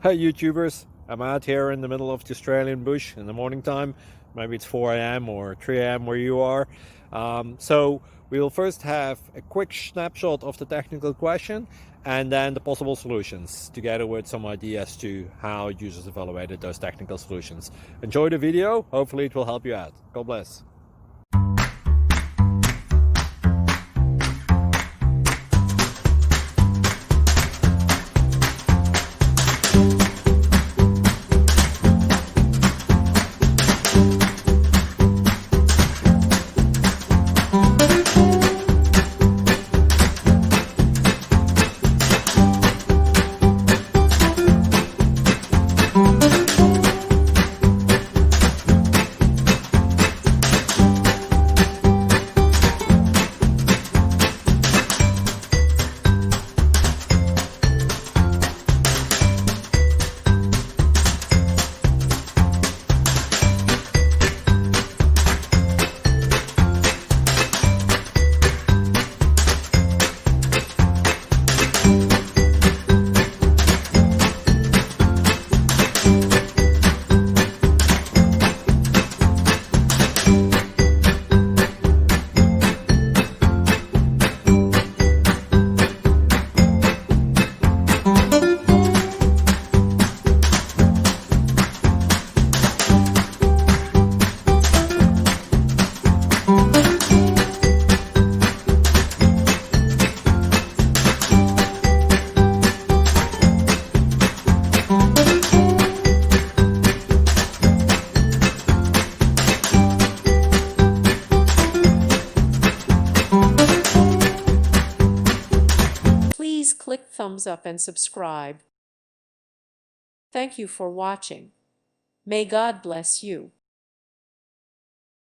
Hey YouTubers, I'm out here in the middle of the Australian bush in the morning time. Maybe it's 4 a.m. or 3 a.m. where you are. So we will first have a quick snapshot of the technical question and then the possible solutions, together with some ideas to how users evaluated those technical solutions. Enjoy the video, hopefully it will help you out. God bless. Please click thumbs up and subscribe. Thank you for watching. May God bless you.